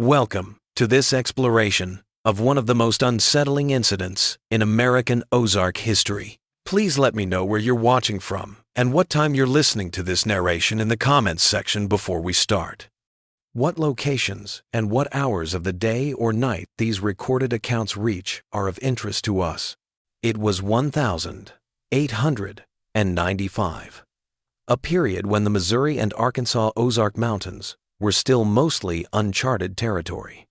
Welcome to this exploration of one of the most unsettling incidents in American Ozark history. Please let me know where you're watching from and what time you're listening to this narration in the comments section before we start. What locations and what hours of the day or night these recorded accounts reach are of interest to us. It was 1895, a period when the Missouri and Arkansas Ozark Mountains were still mostly uncharted territory.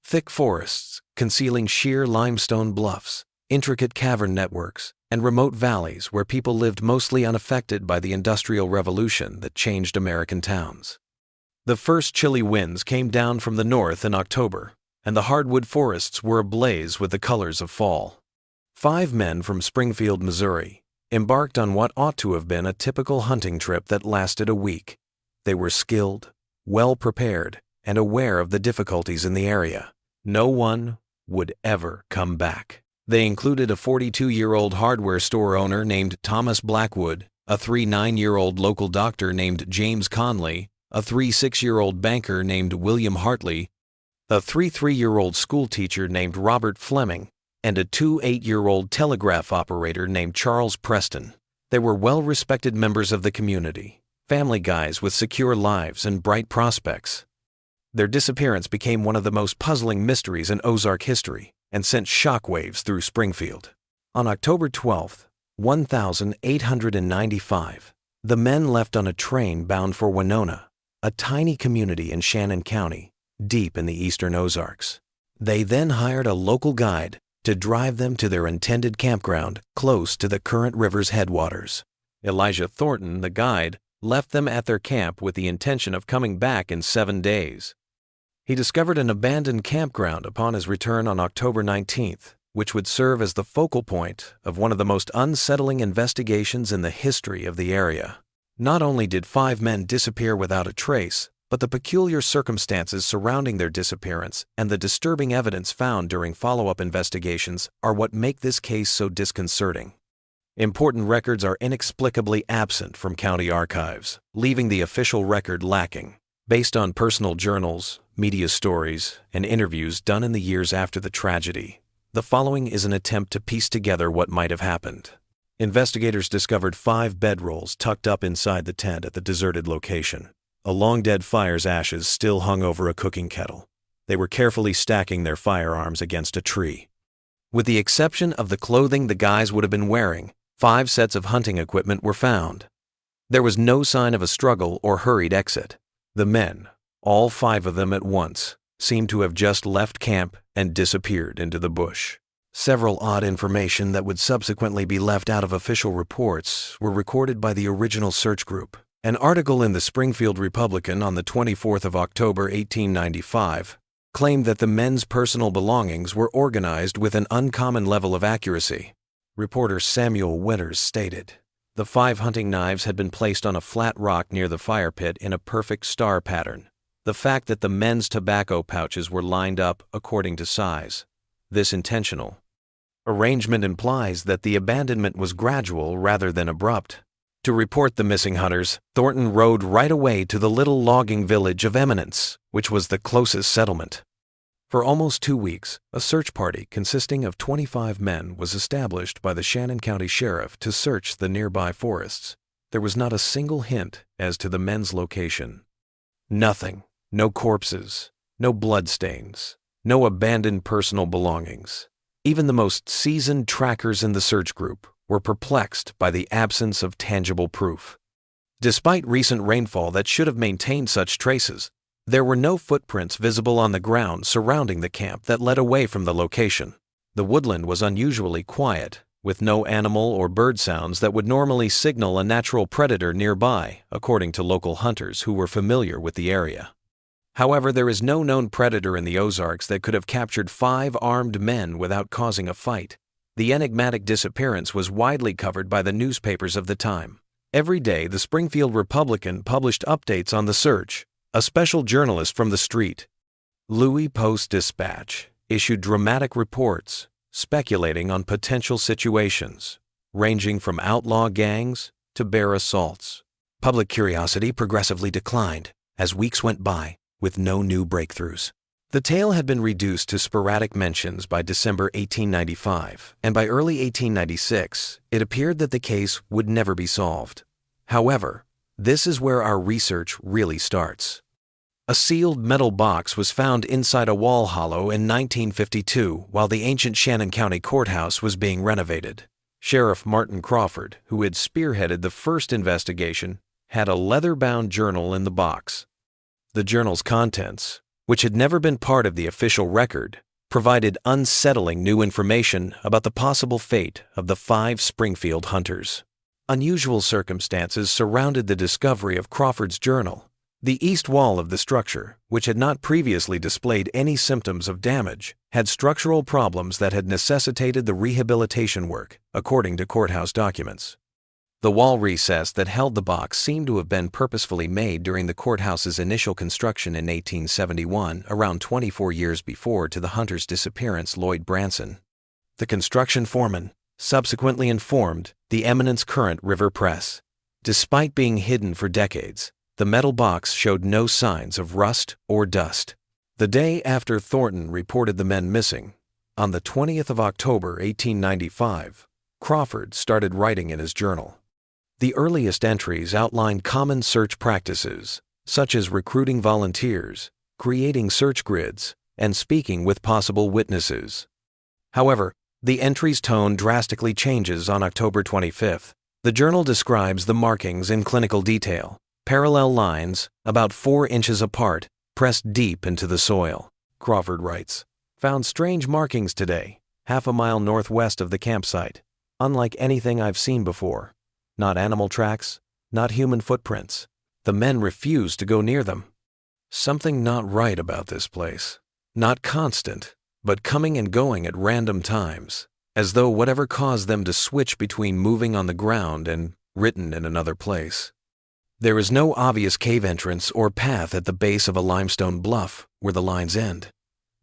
Thick forests concealing sheer limestone bluffs, intricate cavern networks, and remote valleys where people lived mostly unaffected by the Industrial Revolution that changed American towns. The first chilly winds came down from the north in October, and the hardwood forests were ablaze with the colors of fall. 5 men from Springfield, Missouri, embarked on what ought to have been a typical hunting trip that lasted a week. They were skilled, well-prepared, and aware of the difficulties in the area. No one would ever come back. They included a 42-year-old hardware store owner named Thomas Blackwood, a 39-year-old local doctor named James Conley, a 36-year-old banker named William Hartley, a 33-year-old schoolteacher named Robert Fleming, and a 28-year-old telegraph operator named Charles Preston. They were well-respected members of the community, family guys with secure lives and bright prospects. Their disappearance became one of the most puzzling mysteries in Ozark history and sent shockwaves through Springfield. On October 12, 1895, the men left on a train bound for Winona, a tiny community in Shannon County, deep in the eastern Ozarks. They then hired a local guide to drive them to their intended campground close to the Current River's headwaters. Elijah Thornton, the guide, left them at their camp with the intention of coming back in 7 days. He discovered an abandoned campground upon his return on October 19th, which would serve as the focal point of one of the most unsettling investigations in the history of the area. Not only did 5 men disappear without a trace, but the peculiar circumstances surrounding their disappearance and the disturbing evidence found during follow-up investigations are what make this case so disconcerting. Important records are inexplicably absent from county archives, leaving the official record lacking. Based on personal journals, media stories, and interviews done in the years after the tragedy, the following is an attempt to piece together what might have happened. Investigators discovered 5 bedrolls tucked up inside the tent at the deserted location. A long-dead fire's ashes still hung over a cooking kettle. They were carefully stacking their firearms against a tree. With the exception of the clothing the guys would have been wearing, 5 sets of hunting equipment were found. There was no sign of a struggle or hurried exit. The men, all 5 of them at once, seemed to have just left camp and disappeared into the bush. Several odd information that would subsequently be left out of official reports were recorded by the original search group. An article in the Springfield Republican on the 24th of October 1895 claimed that the men's personal belongings were organized with an uncommon level of accuracy. Reporter Samuel Winters stated, "The 5 hunting knives had been placed on a flat rock near the fire pit in a perfect star pattern. The fact that the men's tobacco pouches were lined up according to size. This intentional arrangement implies that the abandonment was gradual rather than abrupt." To report the missing hunters, Thornton rode right away to the little logging village of Eminence, which was the closest settlement. For almost 2 weeks, a search party consisting of 25 men was established by the Shannon County Sheriff to search the nearby forests. There was not a single hint as to the men's location. Nothing. No corpses, no bloodstains, no abandoned personal belongings. Even the most seasoned trackers in the search group were perplexed by the absence of tangible proof. Despite recent rainfall that should have maintained such traces, there were no footprints visible on the ground surrounding the camp that led away from the location. The woodland was unusually quiet, with no animal or bird sounds that would normally signal a natural predator nearby, according to local hunters who were familiar with the area. However, there is no known predator in the Ozarks that could have captured 5 armed men without causing a fight. The enigmatic disappearance was widely covered by the newspapers of the time. Every day, the Springfield Republican published updates on the search. A special journalist from the street, Louis Post-Dispatch, issued dramatic reports speculating on potential situations, ranging from outlaw gangs to bear assaults. Public curiosity progressively declined as weeks went by with no new breakthroughs. The tale had been reduced to sporadic mentions by December 1895, and by early 1896, it appeared that the case would never be solved. However, this is where our research really starts. A sealed metal box was found inside a wall hollow in 1952 while the ancient Shannon County Courthouse was being renovated. Sheriff Martin Crawford, who had spearheaded the first investigation, had a leather-bound journal in the box. The journal's contents, which had never been part of the official record, provided unsettling new information about the possible fate of the 5 Springfield hunters. Unusual circumstances surrounded the discovery of Crawford's journal. The east wall of the structure, which had not previously displayed any symptoms of damage, had structural problems that had necessitated the rehabilitation work, according to courthouse documents. The wall recess that held the box seemed to have been purposefully made during the courthouse's initial construction in 1871, around 24 years before to the hunter's disappearance, Lloyd Branson. The construction foreman subsequently informed the Eminence Current River Press. Despite being hidden for decades, the metal box showed no signs of rust or dust. The day after Thornton reported the men missing, on the 20th of October 1895, Crawford started writing in his journal. The earliest entries outlined common search practices, such as recruiting volunteers, creating search grids, and speaking with possible witnesses. However, the entry's tone drastically changes on October 25th. The journal describes the markings in clinical detail, parallel lines, about 4 inches apart, pressed deep into the soil. Crawford writes, "Found strange markings today, half a mile northwest of the campsite, unlike anything I've seen before. Not animal tracks, not human footprints. The men refused to go near them. Something not right about this place. Not constant, but coming and going at random times, as though whatever caused them to switch between moving on the ground and written in another place. There is no obvious cave entrance or path at the base of a limestone bluff where the lines end,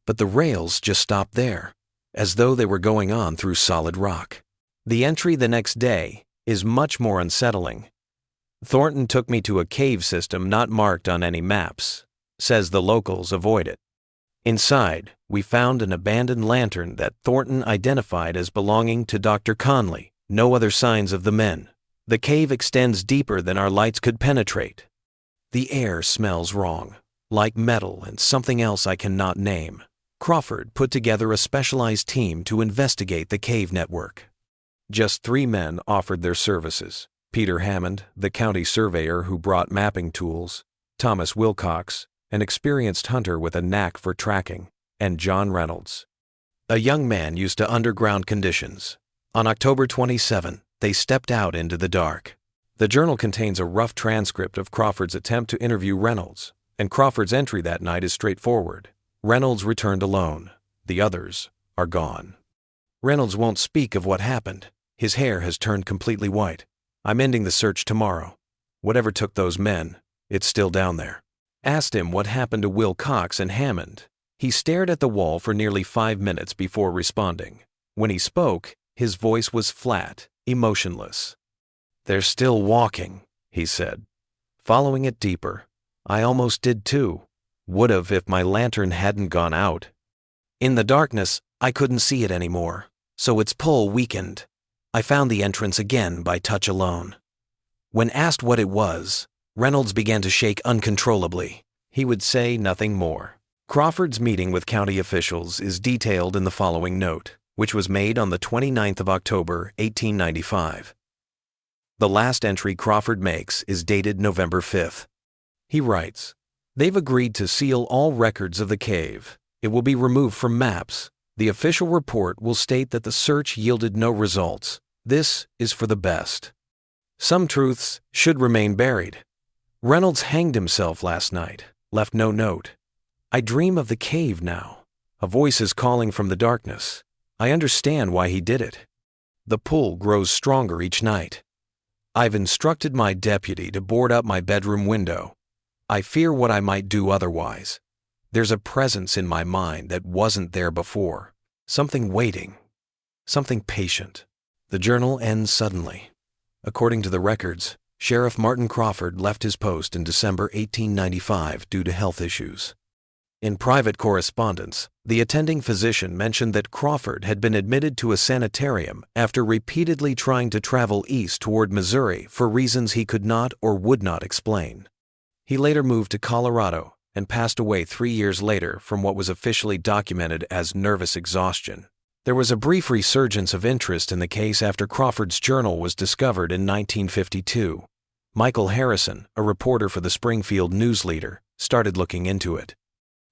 but the rails just stop there, as though they were going on through solid rock." The entry the next day is much more unsettling. "Thornton took me to a cave system not marked on any maps. Says the locals avoid it. Inside, we found an abandoned lantern that Thornton identified as belonging to Dr. Conley. No other signs of the men. The cave extends deeper than our lights could penetrate. The air smells wrong, like metal and something else I cannot name." Crawford put together a specialized team to investigate the cave network. Just 3 men offered their services: Peter Hammond, the county surveyor who brought mapping tools, Thomas Wilcox, an experienced hunter with a knack for tracking, and John Reynolds, a young man used to underground conditions. On October 27, they stepped out into the dark. The journal contains a rough transcript of Crawford's attempt to interview Reynolds, and Crawford's entry that night is straightforward. Reynolds returned alone. The others are gone. Reynolds won't speak of what happened. His hair has turned completely white. "I'm ending the search tomorrow. Whatever took those men, it's still down there." Asked him what happened to Will Cox and Hammond. He stared at the wall for nearly 5 minutes before responding. When he spoke, his voice was flat, emotionless. "They're still walking," he said, "following it deeper. I almost did too. Would've if my lantern hadn't gone out. In the darkness, I couldn't see it anymore, so its pull weakened. I found the entrance again by touch alone." When asked what it was, Reynolds began to shake uncontrollably. He would say nothing more. Crawford's meeting with county officials is detailed in the following note, which was made on the 29th of October, 1895. The last entry Crawford makes is dated November 5th. He writes, "They've agreed to seal all records of the cave. It will be removed from maps. The official report will state that the search yielded no results. This is for the best. Some truths should remain buried. Reynolds hanged himself last night, left no note. I dream of the cave now. A voice is calling from the darkness. I understand why he did it. The pull grows stronger each night. I've instructed my deputy to board up my bedroom window. I fear what I might do otherwise. There's a presence in my mind that wasn't there before. Something waiting. Something patient." The journal ends suddenly. According to the records, Sheriff Martin Crawford left his post in December 1895 due to health issues. In private correspondence, the attending physician mentioned that Crawford had been admitted to a sanitarium after repeatedly trying to travel east toward Missouri for reasons he could not or would not explain. He later moved to Colorado and passed away 3 years later from what was officially documented as nervous exhaustion. There was a brief resurgence of interest in the case after Crawford's journal was discovered in 1952. Michael Harrison, a reporter for the Springfield News Leader, started looking into it.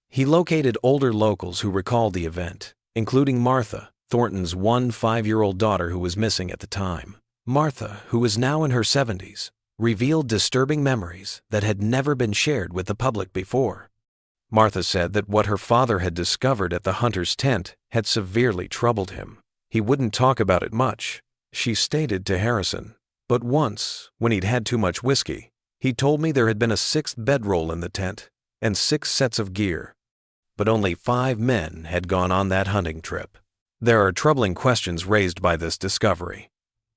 He located older locals who recalled the event, including Martha, Thornton's 5-year-old daughter who was missing at the time. Martha, who was now in her 70s, revealed disturbing memories that had never been shared with the public before. Martha said that what her father had discovered at the hunter's tent had severely troubled him. He wouldn't talk about it much, she stated to Harrison, but once, when he'd had too much whiskey, he told me there had been a 6th bedroll in the tent and 6 sets of gear. But only 5 men had gone on that hunting trip. There are troubling questions raised by this discovery.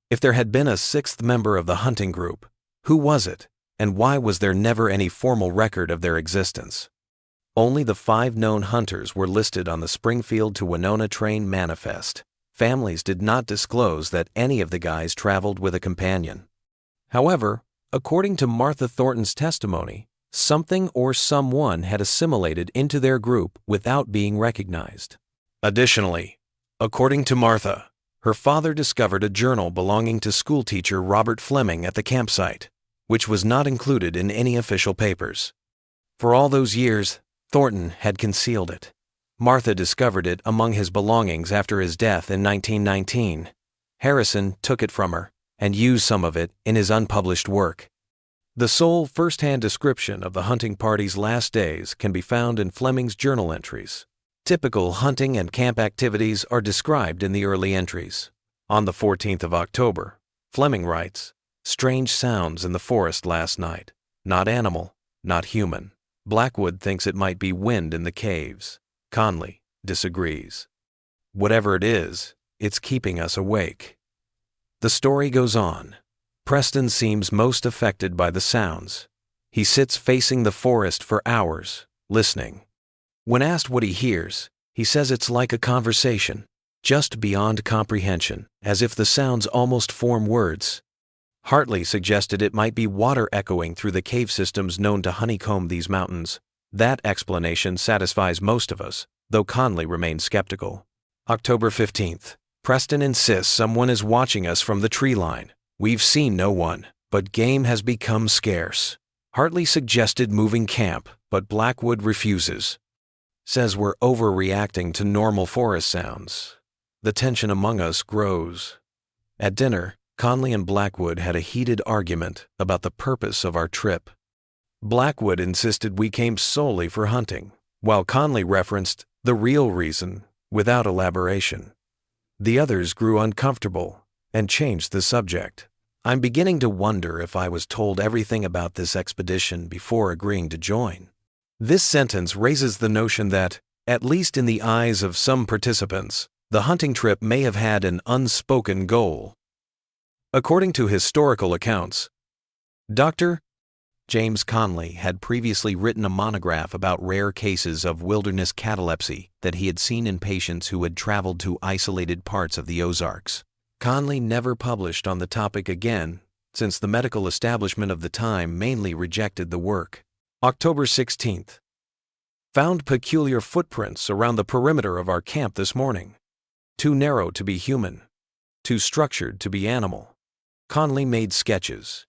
If there had been a 6th member of the hunting group, who was it, and why was there never any formal record of their existence? Only the 5 known hunters were listed on the Springfield to Winona train manifest. Families did not disclose that any of the guys traveled with a companion. However, according to Martha Thornton's testimony, something or someone had assimilated into their group without being recognized. Additionally, according to Martha, her father discovered a journal belonging to schoolteacher Robert Fleming at the campsite, which was not included in any official papers. For all those years, Thornton had concealed it. Martha discovered it among his belongings after his death in 1919. Harrison took it from her and used some of it in his unpublished work. The sole first-hand description of the hunting party's last days can be found in Fleming's journal entries. Typical hunting and camp activities are described in the early entries. On the 14th of October, Fleming writes, "Strange sounds in the forest last night. Not animal, not human. Blackwood thinks it might be wind in the caves. Conley disagrees. Whatever it is, it's keeping us awake." The story goes on. Preston seems most affected by the sounds. He sits facing the forest for hours, listening. When asked what he hears, he says it's like a conversation, just beyond comprehension, as if the sounds almost form words. Hartley suggested it might be water echoing through the cave systems known to honeycomb these mountains. That explanation satisfies most of us, though Conley remains skeptical. October 15th. Preston insists someone is watching us from the tree line. We've seen no one, but game has become scarce. Hartley suggested moving camp, but Blackwood refuses. Says we're overreacting to normal forest sounds. The tension among us grows. At dinner, Conley and Blackwood had a heated argument about the purpose of our trip. Blackwood insisted we came solely for hunting, while Conley referenced the real reason without elaboration. The others grew uncomfortable and changed the subject. I'm beginning to wonder if I was told everything about this expedition before agreeing to join. This sentence raises the notion that, at least in the eyes of some participants, the hunting trip may have had an unspoken goal. According to historical accounts, Dr. James Conley had previously written a monograph about rare cases of wilderness catalepsy that he had seen in patients who had traveled to isolated parts of the Ozarks. Conley never published on the topic again, since the medical establishment of the time mainly rejected the work. October 16th. Found peculiar footprints around the perimeter of our camp this morning. Too narrow to be human. Too structured to be animal. Conley made sketches.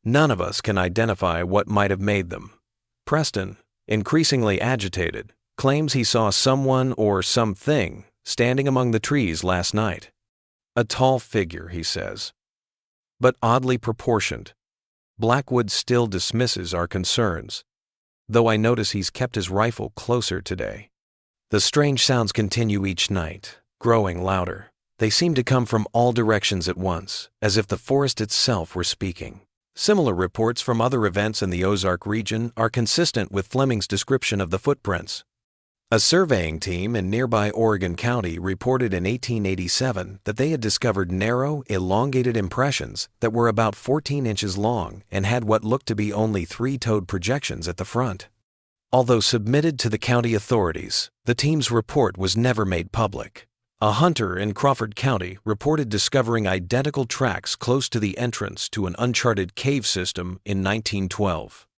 None of us can identify what might have made them. Preston, increasingly agitated, claims he saw someone or something standing among the trees last night. A tall figure, he says, but oddly proportioned. Blackwood still dismisses our concerns, though I notice he's kept his rifle closer today. The strange sounds continue each night, growing louder. They seem to come from all directions at once, as if the forest itself were speaking. Similar reports from other events in the Ozark region are consistent with Fleming's description of the footprints. A surveying team in nearby Oregon County reported in 1887 that they had discovered narrow, elongated impressions that were about 14 inches long and had what looked to be only 3-toed projections at the front. Although submitted to the county authorities, the team's report was never made public. A hunter in Crawford County reported discovering identical tracks close to the entrance to an uncharted cave system in 1912.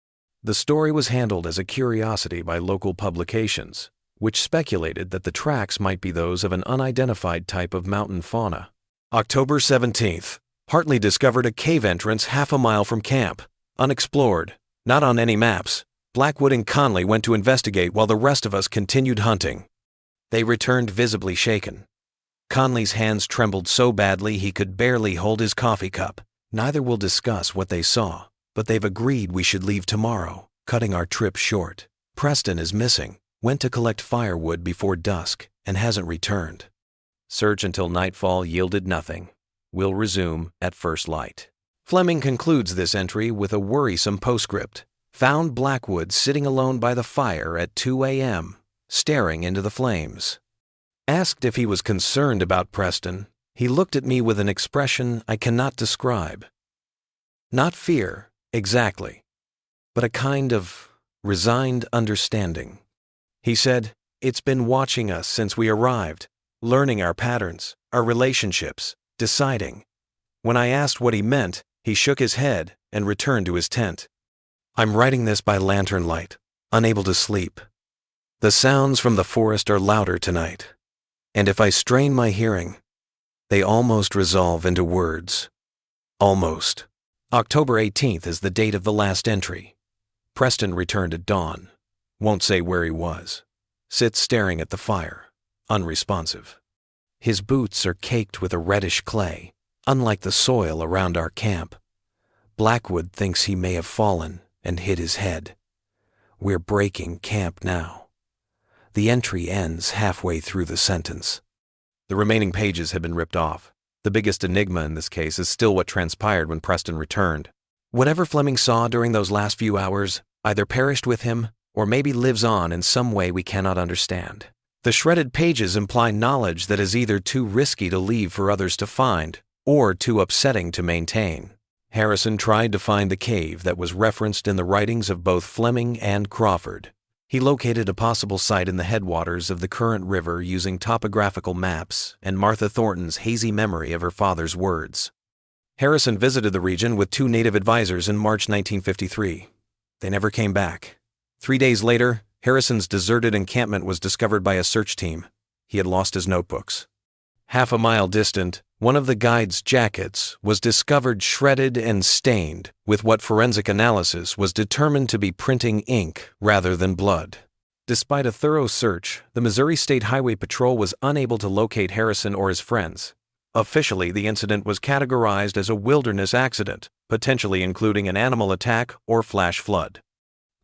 The story was handled as a curiosity by local publications, which speculated that the tracks might be those of an unidentified type of mountain fauna. October 17th, Hartley discovered a cave entrance half a mile from camp, unexplored, not on any maps. Blackwood and Conley went to investigate while the rest of us continued hunting. They returned visibly shaken. Conley's hands trembled so badly he could barely hold his coffee cup. Neither will discuss what they saw, but they've agreed we should leave tomorrow, cutting our trip short. Preston is missing, went to collect firewood before dusk, and hasn't returned. Search until nightfall yielded nothing. We'll resume at first light. Fleming concludes this entry with a worrisome postscript. Found Blackwood sitting alone by the fire at 2 a.m., staring into the flames. Asked if he was concerned about Preston, he looked at me with an expression I cannot describe. Not fear, exactly, but a kind of resigned understanding. He said, "It's been watching us since we arrived, learning our patterns, our relationships, deciding." When I asked what he meant, he shook his head and returned to his tent. I'm writing this by lantern light, unable to sleep. The sounds from the forest are louder tonight, and if I strain my hearing, they almost resolve into words. Almost. October 18th is the date of the last entry. Preston returned at dawn. Won't say where he was. Sits staring at the fire, unresponsive. His boots are caked with a reddish clay, unlike the soil around our camp. Blackwood thinks he may have fallen and hit his head. We're breaking camp now. The entry ends halfway through the sentence. The remaining pages have been ripped off. The biggest enigma in this case is still what transpired when Preston returned. Whatever Fleming saw during those last few hours either perished with him or maybe lives on in some way we cannot understand. The shredded pages imply knowledge that is either too risky to leave for others to find or too upsetting to maintain. Harrison tried to find the cave that was referenced in the writings of both Fleming and Crawford. He located a possible site in the headwaters of the current river using topographical maps and Martha Thornton's hazy memory of her father's words. Harrison visited the region with 2 native advisors in March 1953. They never came back. 3 days later, Harrison's deserted encampment was discovered by a search team. He had lost his notebooks. Half a mile distant, one of the guide's jackets was discovered shredded and stained with what forensic analysis was determined to be printing ink rather than blood. Despite a thorough search, the Missouri State Highway Patrol was unable to locate Harrison or his friends. Officially, the incident was categorized as a wilderness accident, potentially including an animal attack or flash flood.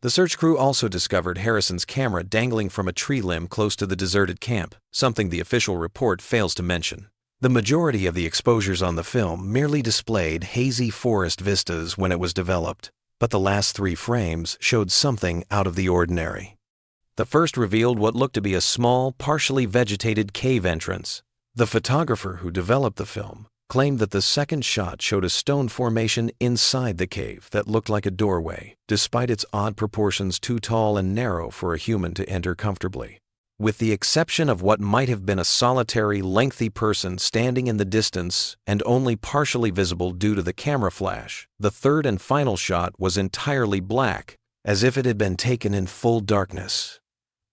The search crew also discovered Harrison's camera dangling from a tree limb close to the deserted camp, something the official report fails to mention. The majority of the exposures on the film merely displayed hazy forest vistas when it was developed, but the last 3 frames showed something out of the ordinary. The first revealed what looked to be a small, partially vegetated cave entrance. The photographer who developed the film claimed that the second shot showed a stone formation inside the cave that looked like a doorway, despite its odd proportions too tall and narrow for a human to enter comfortably. With the exception of what might have been a solitary, lengthy person standing in the distance and only partially visible due to the camera flash, the third and final shot was entirely black, as if it had been taken in full darkness.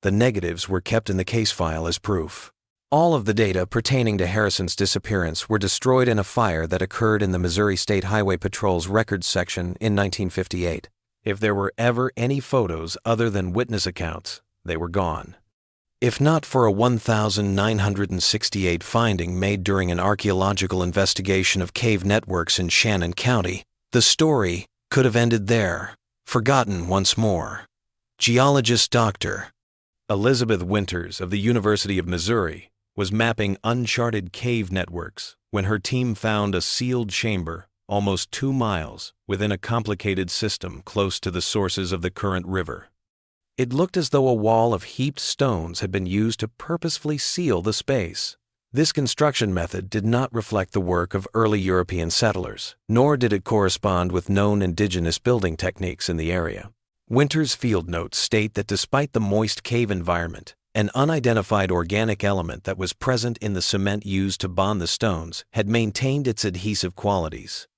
The negatives were kept in the case file as proof. All of the data pertaining to Harrison's disappearance were destroyed in a fire that occurred in the Missouri State Highway Patrol's records section in 1958. If there were ever any photos other than witness accounts, they were gone. If not for a 1,968 finding made during an archaeological investigation of cave networks in Shannon County, the story could have ended there, forgotten once more. Geologist Dr. Elizabeth Winters of the University of Missouri was mapping uncharted cave networks when her team found a sealed chamber almost 2 miles within a complicated system close to the sources of the current river. It looked as though a wall of heaped stones had been used to purposefully seal the space. This construction method did not reflect the work of early European settlers, nor did it correspond with known indigenous building techniques in the area. Winter's field notes state that despite the moist cave environment, an unidentified organic element that was present in the cement used to bond the stones had maintained its adhesive qualities.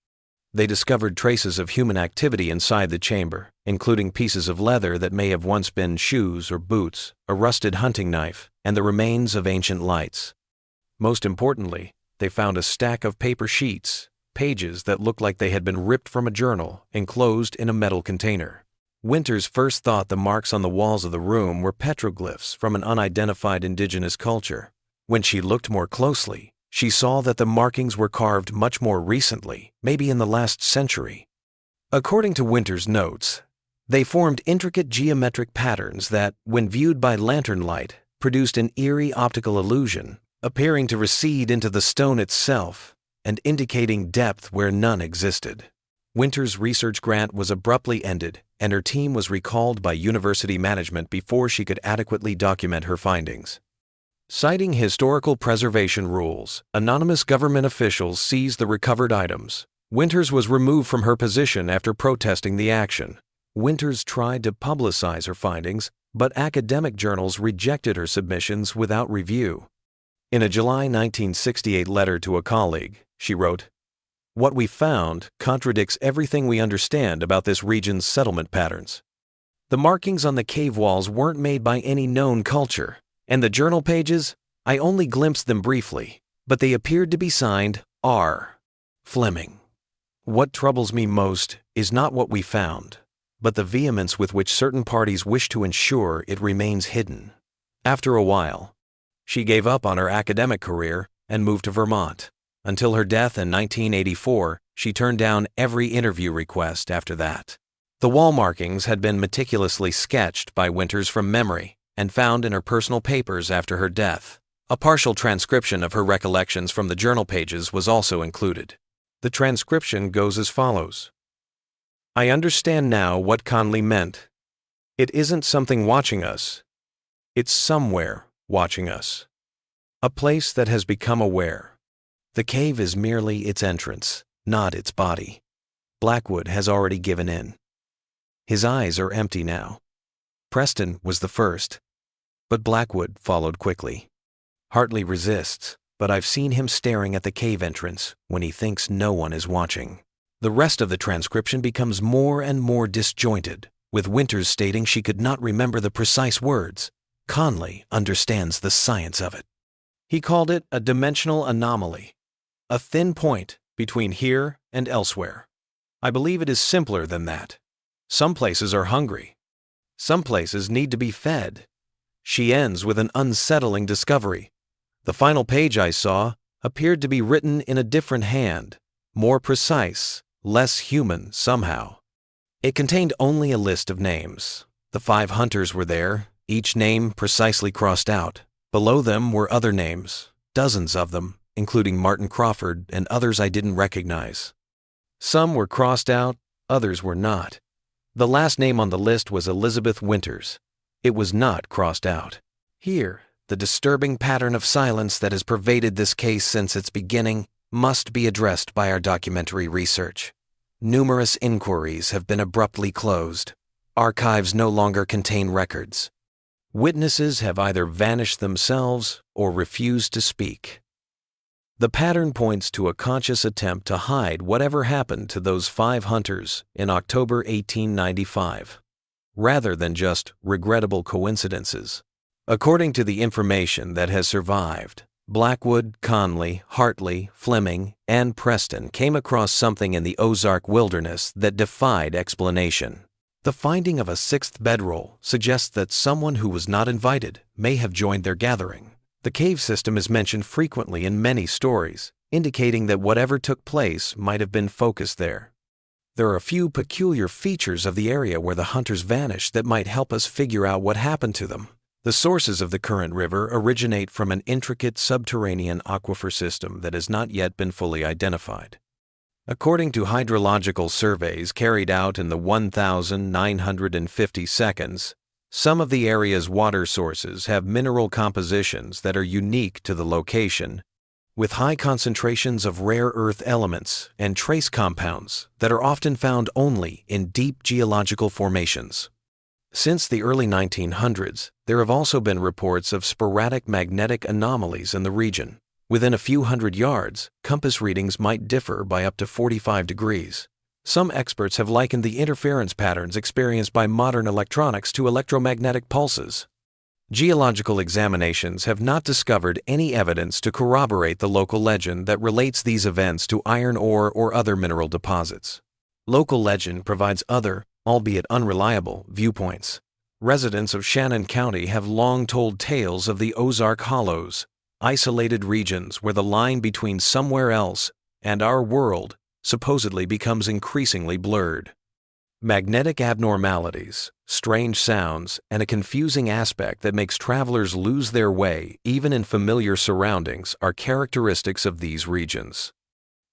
They discovered traces of human activity inside the chamber, including pieces of leather that may have once been shoes or boots, a rusted hunting knife, and the remains of ancient lights. Most importantly, they found a stack of paper sheets, pages that looked like they had been ripped from a journal, enclosed in a metal container. Winters first thought the marks on the walls of the room were petroglyphs from an unidentified indigenous culture. When she looked more closely, she saw that the markings were carved much more recently, maybe in the last century. According to Winter's notes, they formed intricate geometric patterns that, when viewed by lantern light, produced an eerie optical illusion, appearing to recede into the stone itself and indicating depth where none existed. Winter's research grant was abruptly ended, and her team was recalled by university management before she could adequately document her findings. Citing historical preservation rules, anonymous government officials seized the recovered items. Winters was removed from her position after protesting the action. Winters tried to publicize her findings, but academic journals rejected her submissions without review. In a July 1968 letter to a colleague, she wrote, "What we found contradicts everything we understand about this region's settlement patterns. The markings on the cave walls weren't made by any known culture, and the journal pages, I only glimpsed them briefly, but they appeared to be signed R. Fleming. What troubles me most is not what we found, but the vehemence with which certain parties wish to ensure it remains hidden." After a while, she gave up on her academic career and moved to Vermont. Until her death in 1984, she turned down every interview request after that. The wall markings had been meticulously sketched by Winters from memory and found in her personal papers after her death. A partial transcription of her recollections from the journal pages was also included. The transcription goes as follows. "I understand now what Conley meant. It isn't something watching us. It's somewhere watching us. A place that has become aware. The cave is merely its entrance, not its body. Blackwood has already given in. His eyes are empty now. Preston was the first, but Blackwood followed quickly. Hartley resists, but I've seen him staring at the cave entrance when he thinks no one is watching." The rest of the transcription becomes more and more disjointed, with Winters stating she could not remember the precise words. Conley understands the science of it. He called it a dimensional anomaly, a thin point between here and elsewhere. I believe it is simpler than that. Some places are hungry. Some places need to be fed. She ends with an unsettling discovery. The final page I saw appeared to be written in a different hand, more precise, less human somehow. It contained only a list of names. The 5 hunters were there, each name precisely crossed out. Below them were other names, dozens of them, including Martin Crawford and others I didn't recognize. Some were crossed out, others were not. The last name on the list was Elizabeth Winters. It was not crossed out. Here, the disturbing pattern of silence that has pervaded this case since its beginning must be addressed by our documentary research. Numerous inquiries have been abruptly closed. Archives no longer contain records. Witnesses have either vanished themselves or refused to speak. The pattern points to a conscious attempt to hide whatever happened to those 5 hunters in October 1895, rather than just regrettable coincidences. According to the information that has survived, Blackwood, Conley, Hartley, Fleming, and Preston came across something in the Ozark wilderness that defied explanation. The finding of a 6th bedroll suggests that someone who was not invited may have joined their gathering. The cave system is mentioned frequently in many stories, indicating that whatever took place might have been focused there. There are a few peculiar features of the area where the hunters vanished that might help us figure out what happened to them. The sources of the current river originate from an intricate subterranean aquifer system that has not yet been fully identified. According to hydrological surveys carried out in the 1,950 seconds, some of the area's water sources have mineral compositions that are unique to the location, with high concentrations of rare earth elements and trace compounds that are often found only in deep geological formations. Since the early 1900s, there have also been reports of sporadic magnetic anomalies in the region. Within a few hundred yards, compass readings might differ by up to 45 degrees. Some experts have likened the interference patterns experienced by modern electronics to electromagnetic pulses. Geological examinations have not discovered any evidence to corroborate the local legend that relates these events to iron ore or other mineral deposits. Local legend provides other, albeit unreliable, viewpoints. Residents of Shannon County have long told tales of the Ozark Hollows, isolated regions where the line between somewhere else and our world supposedly becomes increasingly blurred. Magnetic abnormalities, strange sounds, and a confusing aspect that makes travelers lose their way even in familiar surroundings are characteristics of these regions.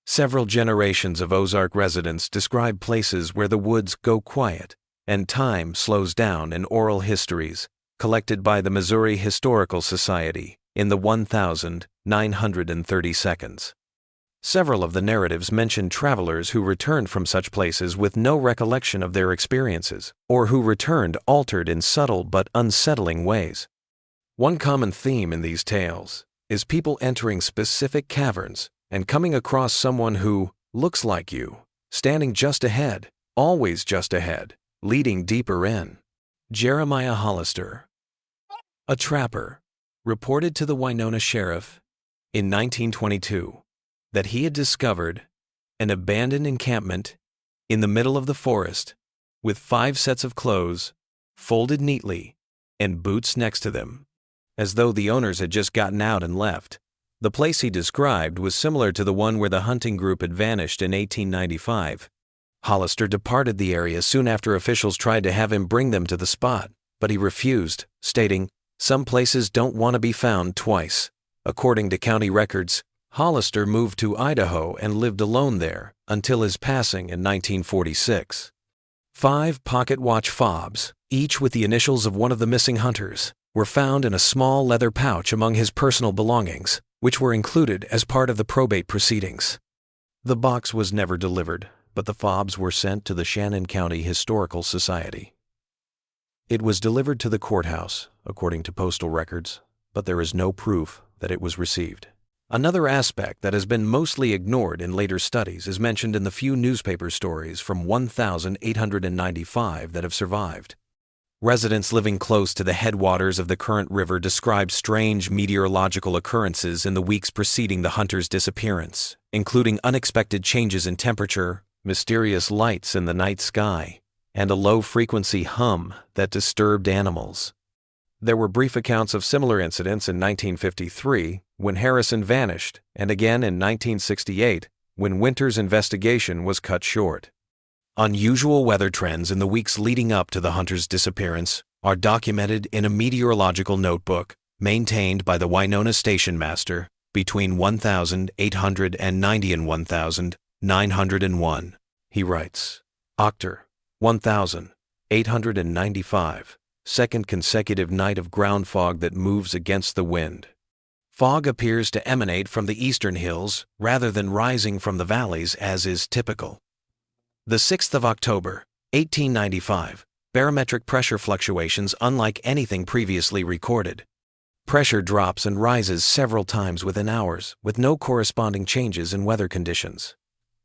Several generations of Ozark residents describe places where the woods go quiet and time slows down in oral histories collected by the Missouri Historical Society in the 1,930 seconds. Several of the narratives mention travelers who returned from such places with no recollection of their experiences, or who returned altered in subtle but unsettling ways. One common theme in these tales is people entering specific caverns and coming across someone who looks like you, standing just ahead, always just ahead, leading deeper in. Jeremiah Hollister, a trapper, reported to the Winona sheriff in 1922 that he had discovered an abandoned encampment in the middle of the forest with 5 sets of clothes folded neatly and boots next to them, as though the owners had just gotten out and left. The place he described was similar to the one where the hunting group had vanished in 1895. Hollister departed the area soon after officials tried to have him bring them to the spot, but he refused, stating, "Some places don't want to be found twice." According to county records, Hollister moved to Idaho and lived alone there until his passing in 1946. 5 pocket watch fobs, each with the initials of one of the missing hunters, were found in a small leather pouch among his personal belongings, which were included as part of the probate proceedings. The box was never delivered, but the fobs were sent to the Shannon County Historical Society. It was delivered to the courthouse, according to postal records, but there is no proof that it was received. Another aspect that has been mostly ignored in later studies is mentioned in the few newspaper stories from 1,895 that have survived. Residents living close to the headwaters of the current river described strange meteorological occurrences in the weeks preceding the hunter's disappearance, including unexpected changes in temperature, mysterious lights in the night sky, and a low-frequency hum that disturbed animals. There were brief accounts of similar incidents in 1953, when Harrison vanished, and again in 1968, when Winter's investigation was cut short. Unusual weather trends in the weeks leading up to the hunter's disappearance are documented in a meteorological notebook maintained by the Winona station master between 1,890 and 1,901. He writes, October 1,895. Second consecutive night of ground fog that moves against the wind. Fog appears to emanate from the eastern hills rather than rising from the valleys as is typical. The 6th of October, 1895, barometric pressure fluctuations unlike anything previously recorded. Pressure drops and rises several times within hours with no corresponding changes in weather conditions.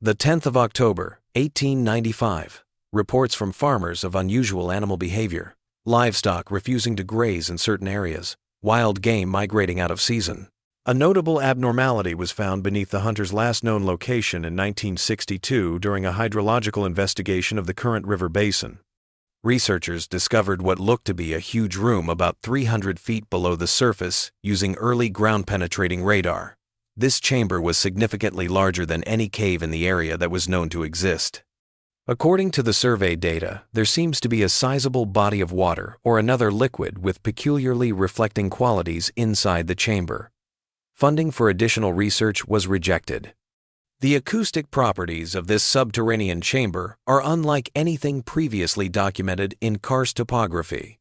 The 10th of October, 1895, reports from farmers of unusual animal behavior. Livestock refusing to graze in certain areas, wild game migrating out of season. A notable abnormality was found beneath the hunter's last known location in 1962 during a hydrological investigation of the current river basin. Researchers discovered what looked to be a huge room about 300 feet below the surface using early ground-penetrating radar. This chamber was significantly larger than any cave in the area that was known to exist. According to the survey data, there seems to be a sizable body of water or another liquid with peculiarly reflecting qualities inside the chamber. Funding for additional research was rejected. The acoustic properties of this subterranean chamber are unlike anything previously documented in karst topography.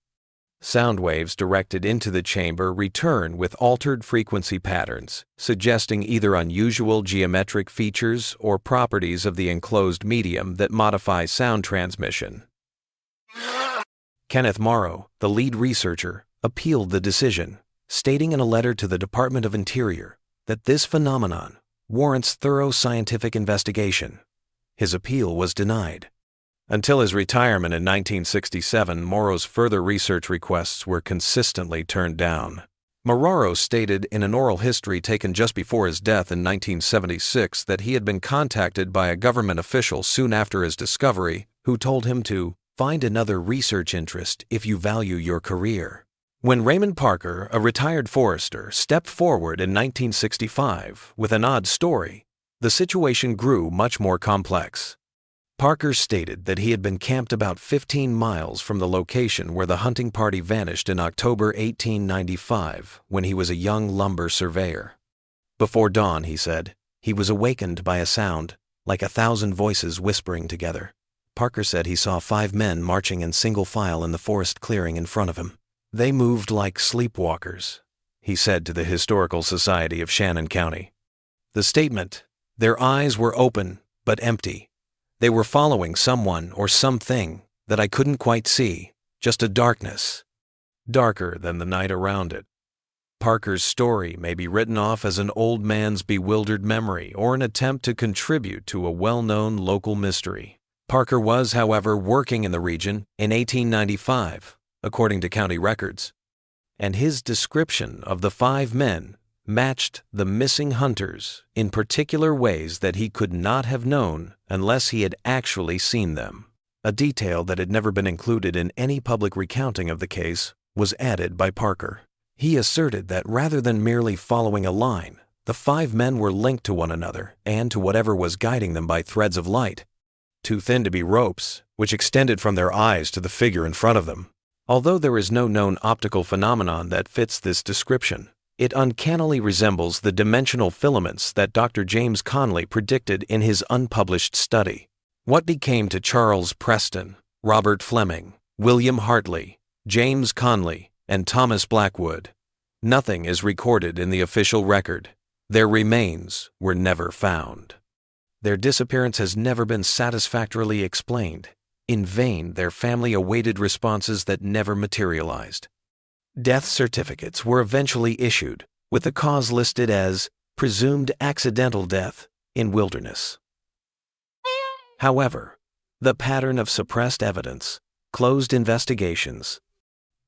Sound waves directed into the chamber return with altered frequency patterns, suggesting either unusual geometric features or properties of the enclosed medium that modify sound transmission. Kenneth Morrow, the lead researcher, appealed the decision, stating in a letter to the Department of Interior that this phenomenon warrants thorough scientific investigation. His appeal was denied. Until his retirement in 1967, Morrow's further research requests were consistently turned down. Morrow stated in an oral history taken just before his death in 1976 that he had been contacted by a government official soon after his discovery who told him to find another research interest if you value your career. When Raymond Parker, a retired forester, stepped forward in 1965 with an odd story, the situation grew much more complex. Parker stated that he had been camped about 15 miles from the location where the hunting party vanished in October 1895 when he was a young lumber surveyor. Before dawn, he said, he was awakened by a sound like 1,000 voices whispering together. Parker said he saw 5 men marching in single file in the forest clearing in front of him. They moved like sleepwalkers, he said to the Historical Society of Shannon County. The statement, "Their eyes were open but empty. They were following someone or something that I couldn't quite see, just a darkness, darker than the night around it." Parker's story may be written off as an old man's bewildered memory or an attempt to contribute to a well-known local mystery. Parker was, however, working in the region in 1895, according to county records, and his description of the 5 men matched the missing hunters in particular ways that he could not have known unless he had actually seen them. A detail that had never been included in any public recounting of the case was added by Parker. He asserted that rather than merely following a line, the 5 men were linked to one another and to whatever was guiding them by threads of light, too thin to be ropes, which extended from their eyes to the figure in front of them. Although there is no known optical phenomenon that fits this description, it uncannily resembles the dimensional filaments that Dr. James Conley predicted in his unpublished study. What became to Charles Preston, Robert Fleming, William Hartley, James Conley, and Thomas Blackwood? Nothing is recorded in the official record. Their remains were never found. Their disappearance has never been satisfactorily explained. In vain, their family awaited responses that never materialized. Death certificates were eventually issued, with the cause listed as presumed accidental death in wilderness. However, the pattern of suppressed evidence, closed investigations,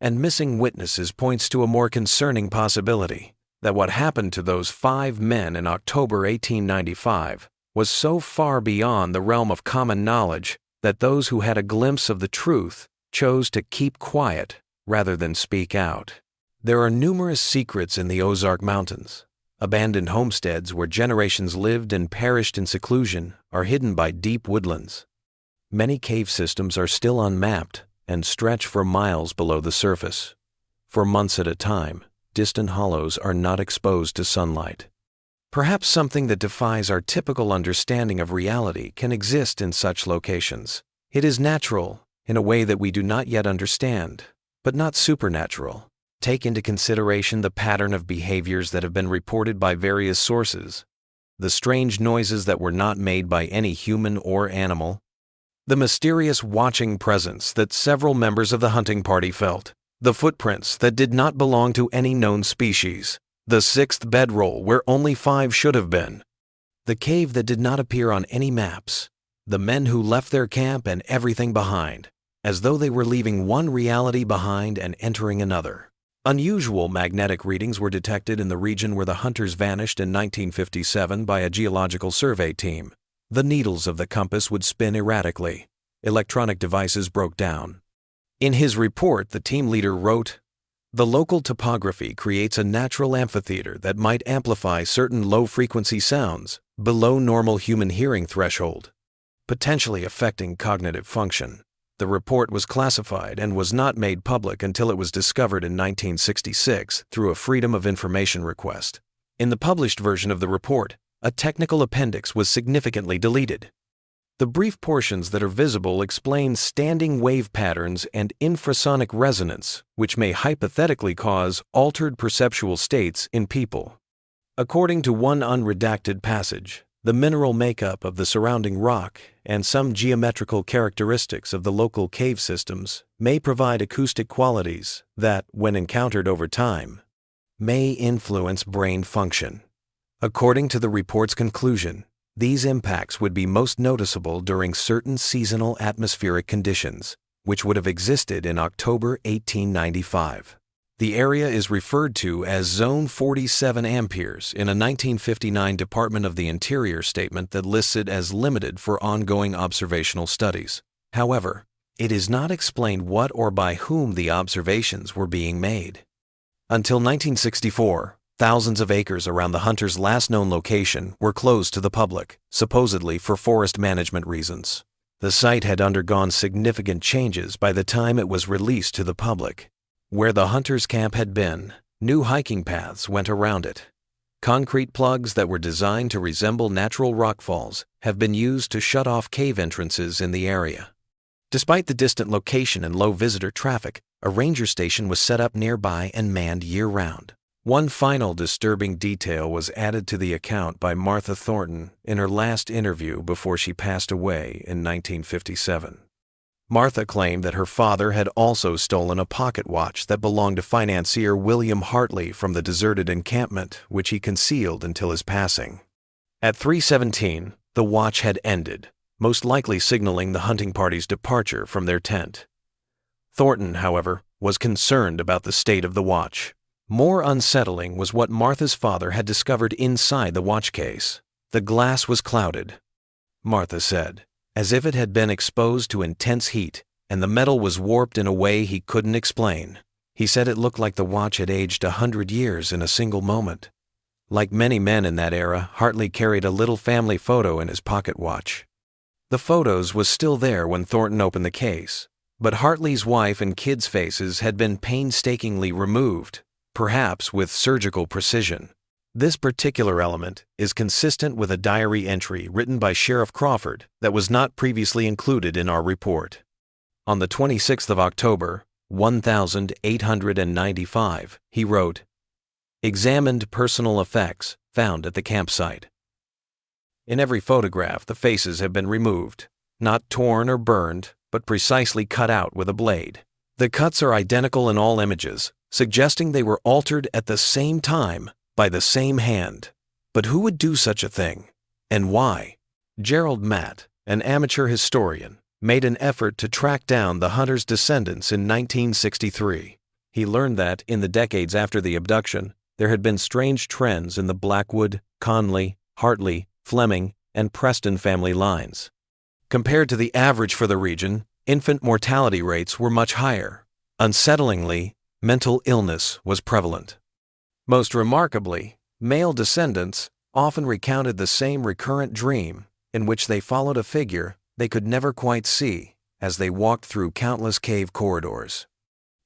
and missing witnesses points to a more concerning possibility that what happened to those 5 men in October 1895 was so far beyond the realm of common knowledge that those who had a glimpse of the truth chose to keep quiet rather than speak out. There are numerous secrets in the Ozark Mountains. Abandoned homesteads where generations lived and perished in seclusion are hidden by deep woodlands. Many cave systems are still unmapped and stretch for miles below the surface. For months at a time, distant hollows are not exposed to sunlight. Perhaps something that defies our typical understanding of reality can exist in such locations. It is natural in a way that we do not yet understand, but not supernatural. Take into consideration the pattern of behaviors that have been reported by various sources, the strange noises that were not made by any human or animal, the mysterious watching presence that several members of the hunting party felt, the footprints that did not belong to any known species, the 6th bedroll where only 5 should have been, the cave that did not appear on any maps, the men who left their camp and everything behind, as though they were leaving one reality behind and entering another. Unusual magnetic readings were detected in the region where the hunters vanished in 1957 by a geological survey team. The needles of the compass would spin erratically. Electronic devices broke down. In his report, the team leader wrote, "The local topography creates a natural amphitheater that might amplify certain low-frequency sounds below normal human hearing threshold, potentially affecting cognitive function." The report was classified and was not made public until it was discovered in 1966 through a Freedom of Information request. In the published version of the report, a technical appendix was significantly deleted. The brief portions that are visible explain standing wave patterns and infrasonic resonance, which may hypothetically cause altered perceptual states in people. According to one unredacted passage, The mineral makeup of the surrounding rock and some geometrical characteristics of the local cave systems may provide acoustic qualities that, when encountered over time, may influence brain function. According to the report's conclusion, these impacts would be most noticeable during certain seasonal atmospheric conditions, which would have existed in October 1895. The area is referred to as Zone 47 amperes in a 1959 Department of the Interior statement that lists it as limited for ongoing observational studies. However, it is not explained what or by whom the observations were being made. Until 1964, thousands of acres around the hunter's last known location were closed to the public, supposedly for forest management reasons. The site had undergone significant changes by the time it was released to the public. Where the hunter's camp had been, new hiking paths went around it. Concrete plugs that were designed to resemble natural rockfalls have been used to shut off cave entrances in the area. Despite the distant location and low visitor traffic, a ranger station was set up nearby and manned year-round. One final disturbing detail was added to the account by Martha Thornton in her last interview before she passed away in 1957. Martha claimed that her father had also stolen a pocket watch that belonged to financier William Hartley from the deserted encampment, which he concealed until his passing. At 3:17, the watch had ended, most likely signaling the hunting party's departure from their tent. Thornton, however, was concerned about the state of the watch. More unsettling was what Martha's father had discovered inside the watch case. The glass was clouded, Martha said, as if it had been exposed to intense heat, and the metal was warped in a way he couldn't explain. He said it looked like the watch had aged 100 years in a single moment. Like many men in that era, Hartley carried a little family photo in his pocket watch. The photos was still there when Thornton opened the case, but Hartley's wife and kids' faces had been painstakingly removed, perhaps with surgical precision. This particular element is consistent with a diary entry written by Sheriff Crawford that was not previously included in our report. On the 26th of October, 1895, he wrote, "Examined personal effects found at the campsite. In every photograph, the faces have been removed, not torn or burned, but precisely cut out with a blade. The cuts are identical in all images, suggesting they were altered at the same time by the same hand. But who would do such a thing, and why?" Gerald Matt, an amateur historian, made an effort to track down the hunter's descendants in 1963. He learned that, in the decades after the abduction, there had been strange trends in the Blackwood, Conley, Hartley, Fleming, and Preston family lines. Compared to the average for the region, infant mortality rates were much higher. Unsettlingly, mental illness was prevalent. Most remarkably, male descendants often recounted the same recurrent dream in which they followed a figure they could never quite see as they walked through countless cave corridors.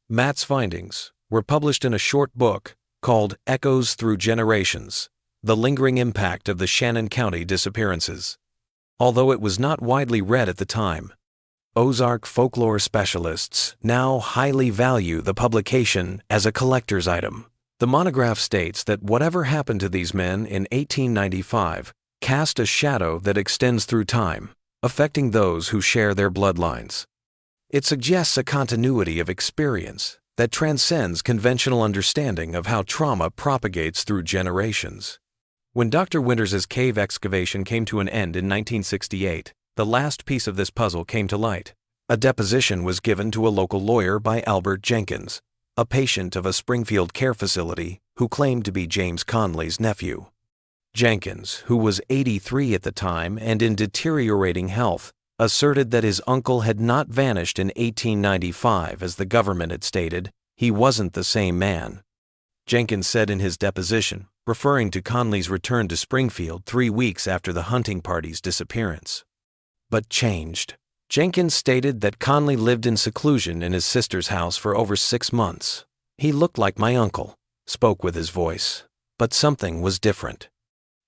Matt's findings were published in a short book called Echoes Through Generations: The Lingering Impact of the Shannon County Disappearances. Although it was not widely read at the time, Ozark folklore specialists now highly value the publication as a collector's item. The monograph states that whatever happened to these men in 1895 cast a shadow that extends through time, affecting those who share their bloodlines. It suggests a continuity of experience that transcends conventional understanding of how trauma propagates through generations. When Dr. Winters's cave excavation came to an end in 1968, the last piece of this puzzle came to light. A deposition was given to a local lawyer by Albert Jenkins, a patient of a Springfield care facility who claimed to be James Conley's nephew. Jenkins, who was 83 at the time and in deteriorating health, asserted that his uncle had not vanished in 1895 as the government had stated. He wasn't the same man. Jenkins said in his deposition, referring to Conley's return to Springfield 3 weeks after the hunting party's disappearance. But changed. Jenkins stated that Conley lived in seclusion in his sister's house for over 6 months. He looked like my uncle, spoke with his voice, but something was different.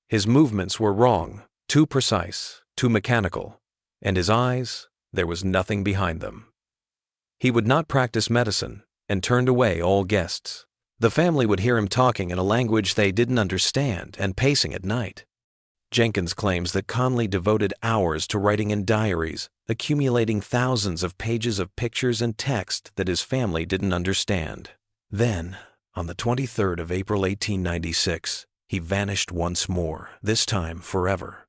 His movements were wrong, too precise, too mechanical, and his eyes, there was nothing behind them. He would not practice medicine and turned away all guests. The family would hear him talking in a language they didn't understand and pacing at night. Jenkins claims that Conley devoted hours to writing in diaries, accumulating thousands of pages of pictures and text that his family didn't understand. Then, on the 23rd of April 1896, he vanished once more, this time forever.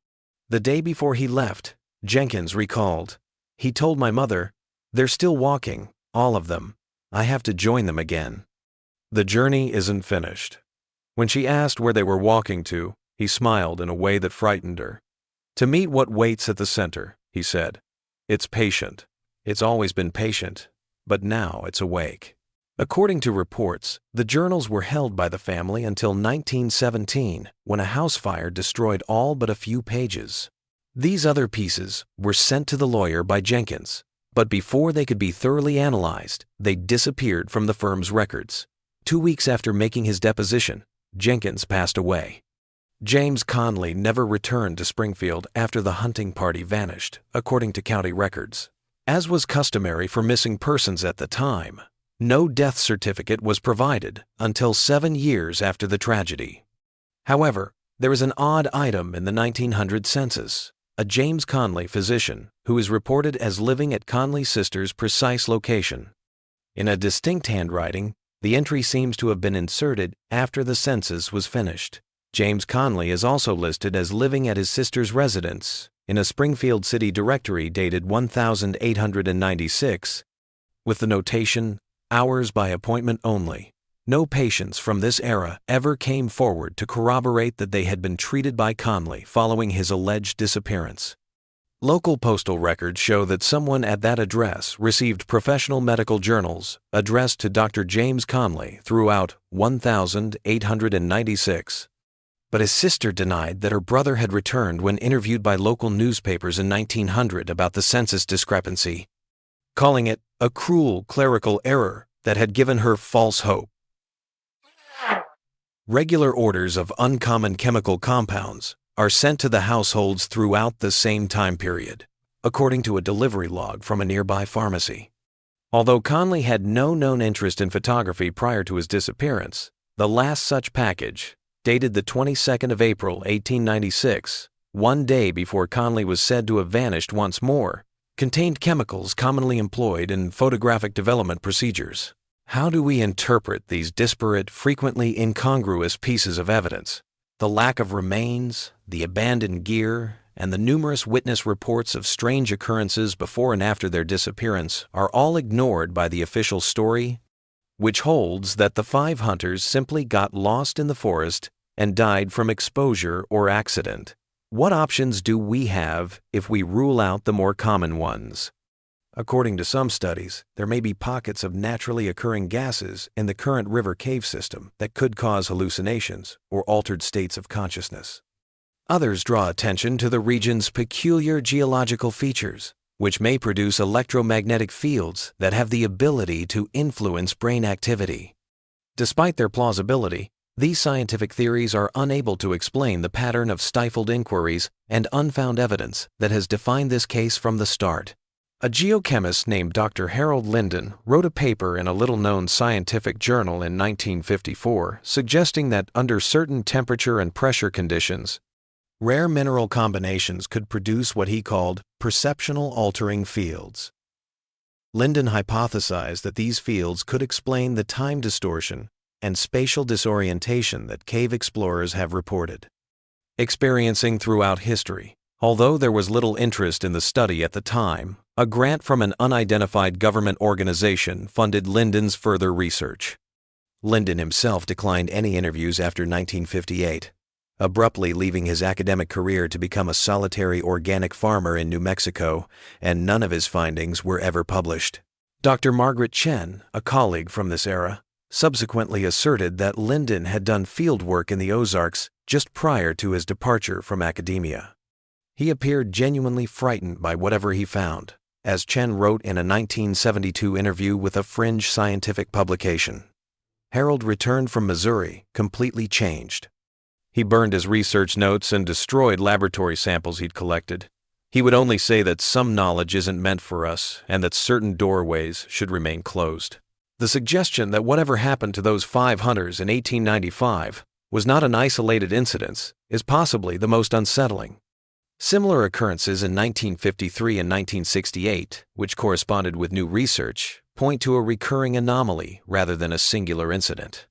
The day before he left, Jenkins recalled, "He told my mother, 'They're still walking, all of them. I have to join them again.'" The journey isn't finished. When she asked where they were walking to, he smiled in a way that frightened her. "To meet what waits at the center," he said. "It's patient. It's always been patient, but now it's awake." According to reports, the journals were held by the family until 1917, when a house fire destroyed all but a few pages. These other pieces were sent to the lawyer by Jenkins, but before they could be thoroughly analyzed, they disappeared from the firm's records. 2 weeks after making his deposition, Jenkins passed away. James Conley never returned to Springfield after the hunting party vanished, according to county records. As was customary for missing persons at the time, no death certificate was provided until 7 years after the tragedy. However, there is an odd item in the 1900 census: a James Conley physician who is reported as living at Conley's sister's precise location. In a distinct handwriting, the entry seems to have been inserted after the census was finished. James Conley is also listed as living at his sister's residence in a Springfield City directory dated 1896, with the notation, "Hours by appointment only." No patients from this era ever came forward to corroborate that they had been treated by Conley following his alleged disappearance. Local postal records show that someone at that address received professional medical journals addressed to Dr. James Conley throughout 1896. But his sister denied that her brother had returned when interviewed by local newspapers in 1900 about the census discrepancy, calling it a cruel clerical error that had given her false hope. Regular orders of uncommon chemical compounds are sent to the households throughout the same time period, according to a delivery log from a nearby pharmacy. Although Conley had no known interest in photography prior to his disappearance, the last such package, dated the 22nd of April, 1896, 1 day before Conley was said to have vanished once more, contained chemicals commonly employed in photographic development procedures. How do we interpret these disparate, frequently incongruous pieces of evidence? The lack of remains, the abandoned gear, and the numerous witness reports of strange occurrences before and after their disappearance are all ignored by the official story, which holds that the 5 hunters simply got lost in the forest and died from exposure or accident. What options do we have if we rule out the more common ones? According to some studies, there may be pockets of naturally occurring gases in the current river cave system that could cause hallucinations or altered states of consciousness. Others draw attention to the region's peculiar geological features, which may produce electromagnetic fields that have the ability to influence brain activity. Despite their plausibility, these scientific theories are unable to explain the pattern of stifled inquiries and unfound evidence that has defined this case from the start. A geochemist named Dr. Harold Linden wrote a paper in a little-known scientific journal in 1954 suggesting that under certain temperature and pressure conditions, rare mineral combinations could produce what he called perceptional-altering fields. Linden hypothesized that these fields could explain the time distortion and spatial disorientation that cave explorers have reported experiencing throughout history. Although there was little interest in the study at the time, a grant from an unidentified government organization funded Linden's further research. Linden himself declined any interviews after 1958, abruptly leaving his academic career to become a solitary organic farmer in New Mexico, and none of his findings were ever published. Dr. Margaret Chen, a colleague from this era, subsequently asserted that Linden had done field work in the Ozarks just prior to his departure from academia. He appeared genuinely frightened by whatever he found, as Chen wrote in a 1972 interview with a fringe scientific publication. Harold returned from Missouri completely changed. He burned his research notes and destroyed laboratory samples he'd collected. He would only say that some knowledge isn't meant for us and that certain doorways should remain closed. The suggestion that whatever happened to those 5 hunters in 1895 was not an isolated incident is possibly the most unsettling. Similar occurrences in 1953 and 1968, which corresponded with new research, point to a recurring anomaly rather than a singular incident.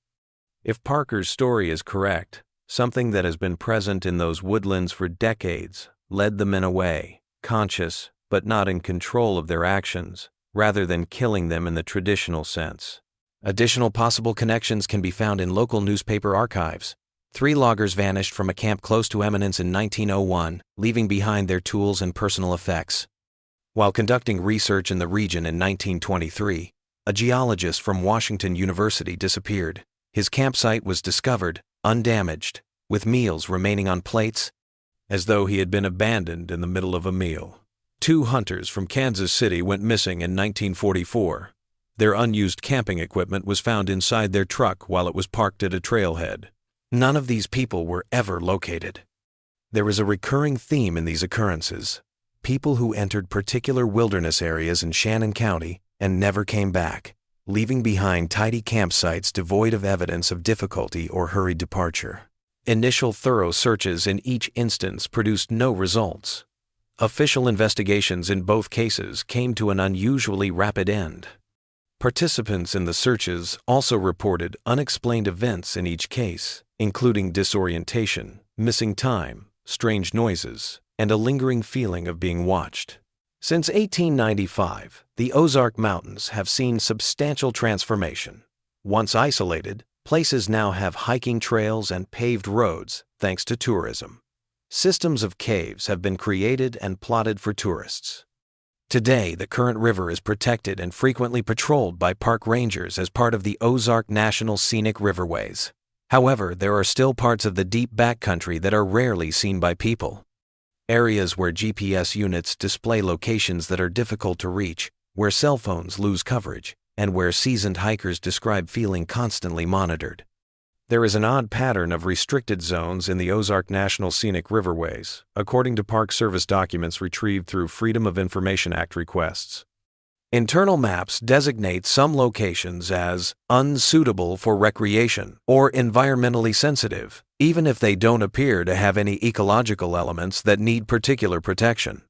If Parker's story is correct, something that has been present in those woodlands for decades led the men away, conscious but not in control of their actions, rather than killing them in the traditional sense. Additional possible connections can be found in local newspaper archives. 3 loggers vanished from a camp close to Eminence in 1901, leaving behind their tools and personal effects. While conducting research in the region in 1923, a geologist from Washington University disappeared. His campsite was discovered, undamaged, with meals remaining on plates, as though he had been abandoned in the middle of a meal. 2 hunters from Kansas City went missing in 1944. Their unused camping equipment was found inside their truck while it was parked at a trailhead. None of these people were ever located. There is a recurring theme in these occurrences: people who entered particular wilderness areas in Shannon County and never came back, leaving behind tidy campsites devoid of evidence of difficulty or hurried departure. Initial thorough searches in each instance produced no results. Official investigations in both cases came to an unusually rapid end. Participants in the searches also reported unexplained events in each case, including disorientation, missing time, strange noises, and a lingering feeling of being watched. Since 1895, the Ozark Mountains have seen substantial transformation. Once isolated, places now have hiking trails and paved roads thanks to tourism. Systems of caves have been created and plotted for tourists. Today, the current river is protected and frequently patrolled by park rangers as part of the Ozark National Scenic Riverways. However, there are still parts of the deep backcountry that are rarely seen by people. Areas where GPS units display locations that are difficult to reach, where cell phones lose coverage, and where seasoned hikers describe feeling constantly monitored. There is an odd pattern of restricted zones in the Ozark National Scenic Riverways, according to Park Service documents retrieved through Freedom of Information Act requests. Internal maps designate some locations as unsuitable for recreation or environmentally sensitive, even if they don't appear to have any ecological elements that need particular protection.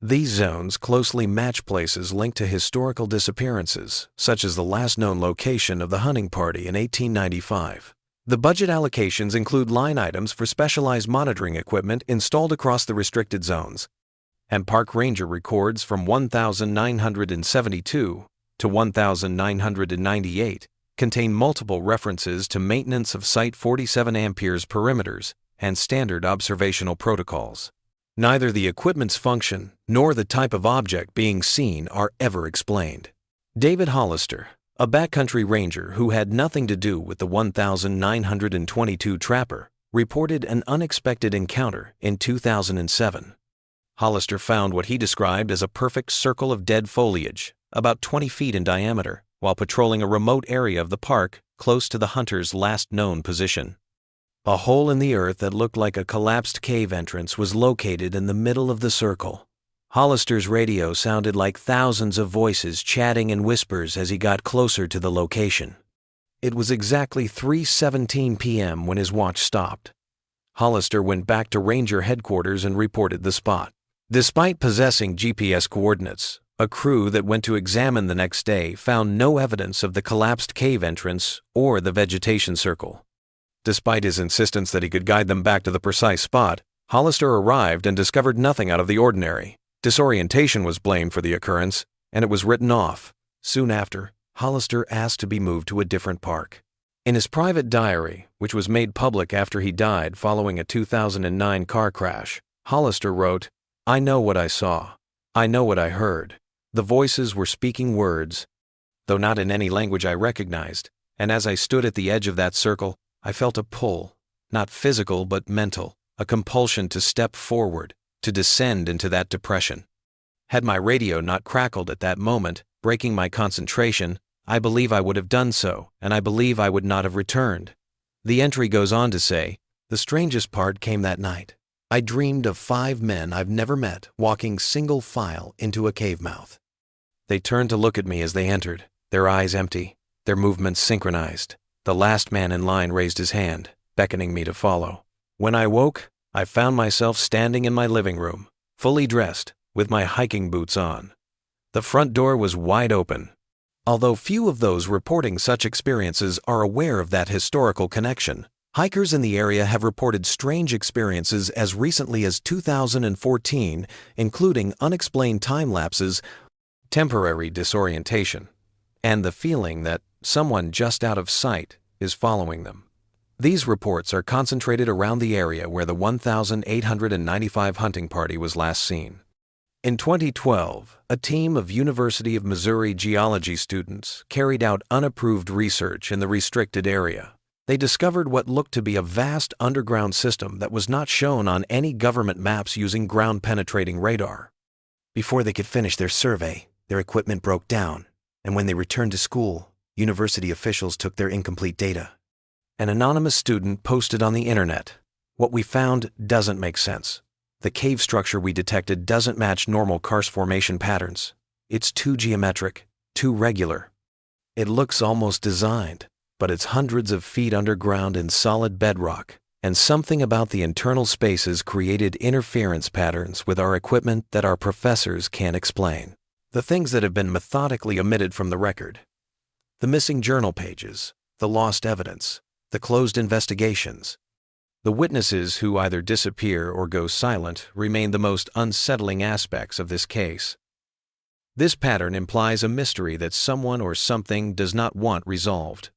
These zones closely match places linked to historical disappearances, such as the last known location of the hunting party in 1895. The budget allocations include line items for specialized monitoring equipment installed across the restricted zones, and Park Ranger records from 1972 to 1998 contain multiple references to maintenance of Site 47 amperes perimeters and standard observational protocols. Neither the equipment's function nor the type of object being seen are ever explained. David Hollister, a backcountry ranger who had nothing to do with the 1922 trapper, reported an unexpected encounter in 2007. Hollister found what he described as a perfect circle of dead foliage, about 20 feet in diameter, while patrolling a remote area of the park close to the hunter's last known position. A hole in the earth that looked like a collapsed cave entrance was located in the middle of the circle. Hollister's radio sounded like thousands of voices chatting in whispers as he got closer to the location. It was exactly 3:17 p.m. when his watch stopped. Hollister went back to Ranger headquarters and reported the spot. Despite possessing GPS coordinates, a crew that went to examine the next day found no evidence of the collapsed cave entrance or the vegetation circle. Despite his insistence that he could guide them back to the precise spot, Hollister arrived and discovered nothing out of the ordinary. Disorientation was blamed for the occurrence, and it was written off. Soon after, Hollister asked to be moved to a different park. In his private diary, which was made public after he died following a 2009 car crash, Hollister wrote, "I know what I saw. I know what I heard. The voices were speaking words, though not in any language I recognized, and as I stood at the edge of that circle, I felt a pull, not physical but mental, a compulsion to step forward, to descend into that depression. Had my radio not crackled at that moment, breaking my concentration, I believe I would have done so, and I believe I would not have returned." The entry goes on to say, "The strangest part came that night. I dreamed of 5 men I've never met walking single file into a cave mouth. They turned to look at me as they entered, their eyes empty, their movements synchronized. The last man in line raised his hand, beckoning me to follow. When I woke, I found myself standing in my living room, fully dressed, with my hiking boots on. The front door was wide open. Although few of those reporting such experiences are aware of that historical connection, hikers in the area have reported strange experiences as recently as 2014, including unexplained time lapses, temporary disorientation, and the feeling that someone just out of sight is following them. These reports are concentrated around the area where the 1,895 hunting party was last seen. In 2012, a team of University of Missouri geology students carried out unapproved research in the restricted area. They discovered what looked to be a vast underground system that was not shown on any government maps using ground-penetrating radar. Before they could finish their survey, their equipment broke down, and when they returned to school, university officials took their incomplete data. An anonymous student posted on the internet, "What we found doesn't make sense. The cave structure we detected doesn't match normal karst formation patterns. It's too geometric, too regular. It looks almost designed, but it's hundreds of feet underground in solid bedrock, and something about the internal spaces created interference patterns with our equipment that our professors can't explain." The things that have been methodically omitted from the record: the missing journal pages, the lost evidence, the closed investigations. The witnesses who either disappear or go silent remain the most unsettling aspects of this case. This pattern implies a mystery that someone or something does not want resolved,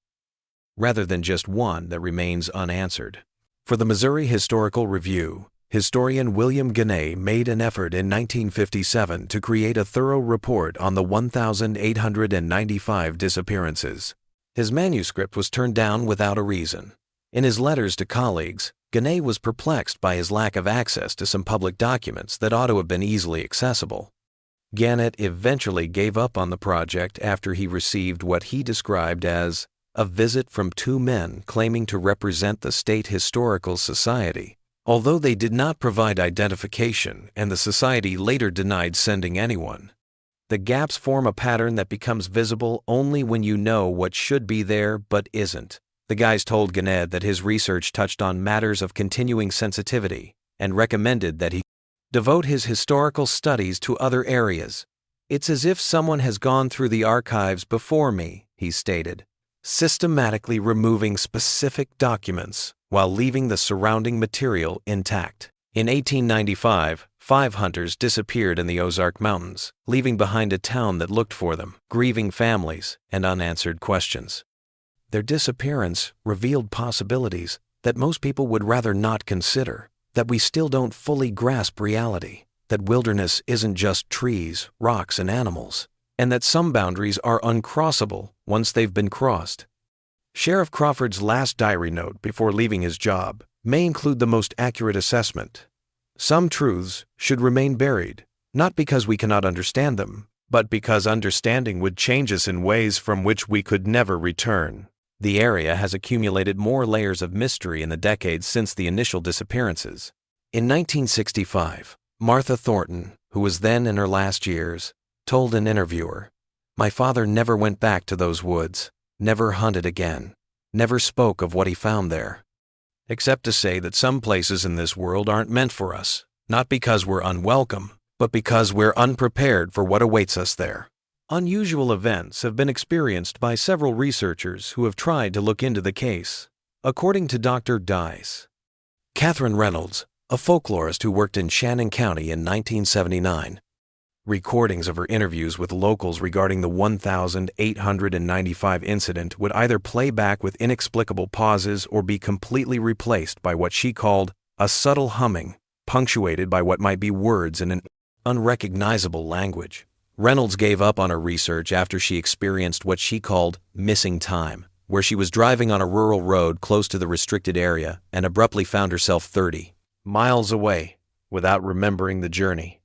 rather than just one that remains unanswered. For the Missouri Historical Review, historian William Gannett made an effort in 1957 to create a thorough report on the 1,895 disappearances. His manuscript was turned down without a reason. In his letters to colleagues, Gannett was perplexed by his lack of access to some public documents that ought to have been easily accessible. Gannett eventually gave up on the project after he received what he described as a visit from two men claiming to represent the State Historical Society. Although they did not provide identification and the society later denied sending anyone, the gaps form a pattern that becomes visible only when you know what should be there but isn't. The guys told Gannett that his research touched on matters of continuing sensitivity and recommended that he devote his historical studies to other areas. "It's as if someone has gone through the archives before me," he stated, systematically removing specific documents while leaving the surrounding material intact. In 1895, 5 hunters disappeared in the Ozark Mountains, leaving behind a town that looked for them, grieving families, and unanswered questions. Their disappearance revealed possibilities that most people would rather not consider, that we still don't fully grasp reality, that wilderness isn't just trees, rocks, and animals, and that some boundaries are uncrossable once they've been crossed. Sheriff Crawford's last diary note before leaving his job may include the most accurate assessment. "Some truths should remain buried, not because we cannot understand them, but because understanding would change us in ways from which we could never return." The area has accumulated more layers of mystery in the decades since the initial disappearances. In 1965, Martha Thornton, who was then in her last years, told an interviewer, "My father never went back to those woods, never hunted again, never spoke of what he found there, except to say that some places in this world aren't meant for us, not because we're unwelcome, but because we're unprepared for what awaits us there." Unusual events have been experienced by several researchers who have tried to look into the case. According to Dr. Dice, Catherine Reynolds, a folklorist who worked in Shannon County in 1979, recordings of her interviews with locals regarding the 1,895 incident would either play back with inexplicable pauses or be completely replaced by what she called a subtle humming, punctuated by what might be words in an unrecognizable language. Reynolds gave up on her research after she experienced what she called missing time, where she was driving on a rural road close to the restricted area and abruptly found herself 30 miles away without remembering the journey.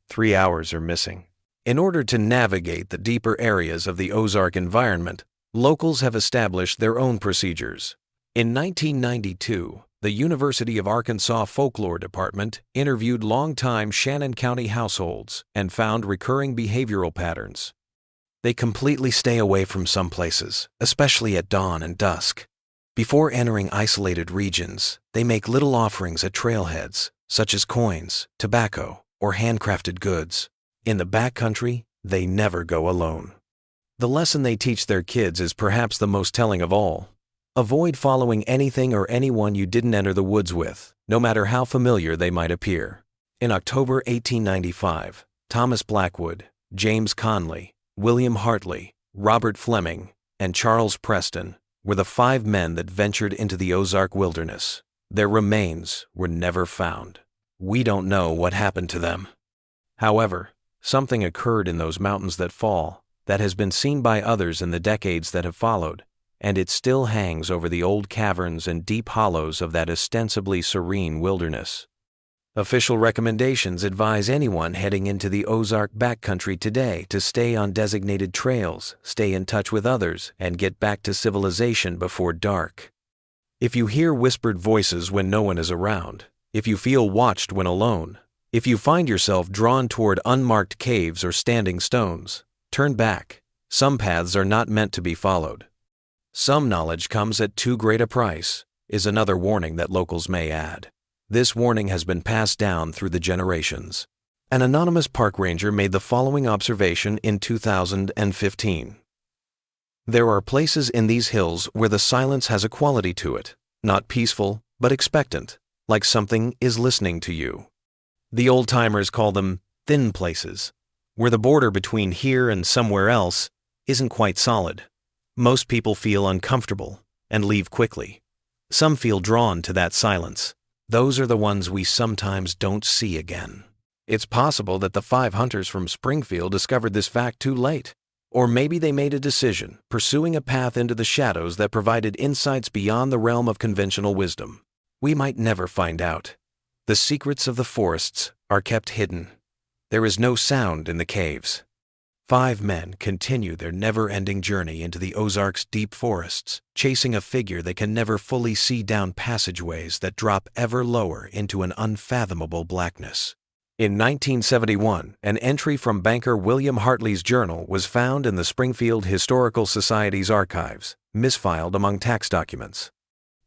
3 hours are missing. In order to navigate the deeper areas of the Ozark environment, locals have established their own procedures. In 1992, the University of Arkansas Folklore Department interviewed longtime Shannon County households and found recurring behavioral patterns. They completely stay away from some places, especially at dawn and dusk. Before entering isolated regions, they make little offerings at trailheads, such as coins, tobacco, or handcrafted goods. In the backcountry, they never go alone. The lesson they teach their kids is perhaps the most telling of all. Avoid following anything or anyone you didn't enter the woods with, no matter how familiar they might appear. In October 1895, Thomas Blackwood, James Conley, William Hartley, Robert Fleming, and Charles Preston were the 5 men that ventured into the Ozark wilderness. Their remains were never found. We don't know what happened to them. However, something occurred in those mountains that fall that has been seen by others in the decades that have followed, and it still hangs over the old caverns and deep hollows of that ostensibly serene wilderness. Official recommendations advise anyone heading into the Ozark backcountry today to stay on designated trails, stay in touch with others, and get back to civilization before dark. If you hear whispered voices when no one is around, if you feel watched when alone, if you find yourself drawn toward unmarked caves or standing stones, turn back. Some paths are not meant to be followed. Some knowledge comes at too great a price, is another warning that locals may add. This warning has been passed down through the generations. An anonymous park ranger made the following observation in 2015. There are places in these hills where the silence has a quality to it, not peaceful, but expectant, like something is listening to you. The old-timers call them thin places, where the border between here and somewhere else isn't quite solid. Most people feel uncomfortable and leave quickly. Some feel drawn to that silence. Those are the ones we sometimes don't see again. It's possible that the 5 hunters from Springfield discovered this fact too late. Or maybe they made a decision, pursuing a path into the shadows that provided insights beyond the realm of conventional wisdom. We might never find out. The secrets of the forests are kept hidden. There is no sound in the caves. 5 men continue their never-ending journey into the Ozarks' deep forests, chasing a figure they can never fully see down passageways that drop ever lower into an unfathomable blackness. In 1971, an entry from banker William Hartley's journal was found in the Springfield Historical Society's archives, misfiled among tax documents.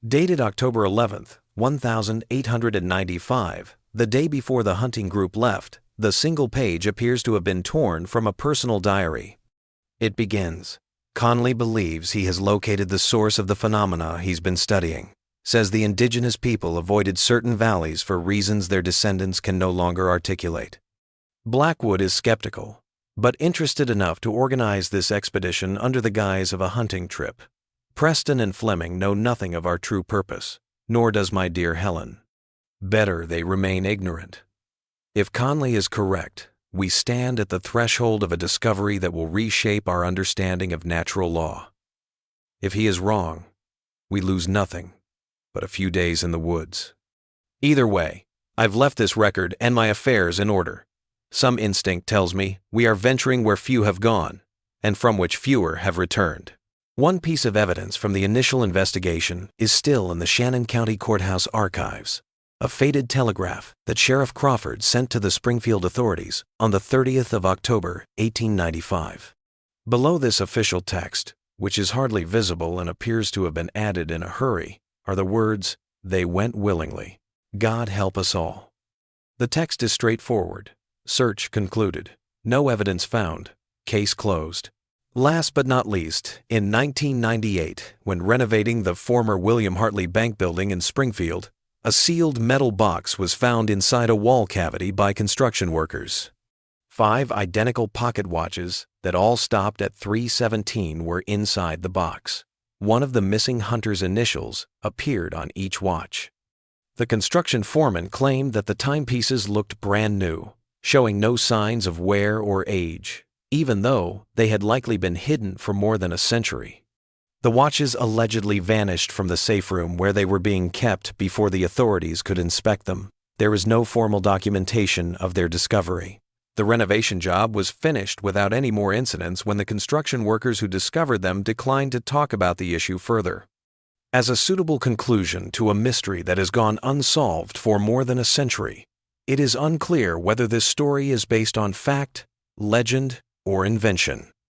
Dated October 11, 1895, the day before the hunting group left, the single page appears to have been torn from a personal diary. It begins, "Conley believes he has located the source of the phenomena he's been studying. Says the indigenous people avoided certain valleys for reasons their descendants can no longer articulate." Blackwood is skeptical, but interested enough to organize this expedition under the guise of a hunting trip. Preston and Fleming know nothing of our true purpose, nor does my dear Helen. Better they remain ignorant. If Conley is correct, we stand at the threshold of a discovery that will reshape our understanding of natural law. If he is wrong, we lose nothing but a few days in the woods. Either way, I've left this record and my affairs in order. Some instinct tells me we are venturing where few have gone, and from which fewer have returned. One piece of evidence from the initial investigation is still in the Shannon County Courthouse archives. A faded telegraph that Sheriff Crawford sent to the Springfield authorities on the 30th of October, 1895. Below this official text, which is hardly visible and appears to have been added in a hurry, are the words, "They went willingly. God help us all." The text is straightforward. Search concluded. No evidence found. Case closed. Last but not least, in 1998, when renovating the former William Hartley Bank building in Springfield, a sealed metal box was found inside a wall cavity by construction workers. 5 identical pocket watches that all stopped at 3:17 were inside the box. One of the missing hunter's initials appeared on each watch. The construction foreman claimed that the timepieces looked brand new, showing no signs of wear or age, even though they had likely been hidden for more than a century. The watches allegedly vanished from the safe room where they were being kept before the authorities could inspect them. There is no formal documentation of their discovery. The renovation job was finished without any more incidents when the construction workers who discovered them declined to talk about the issue further. As a suitable conclusion to a mystery that has gone unsolved for more than a century, it is unclear whether this story is based on fact, legend, or invention.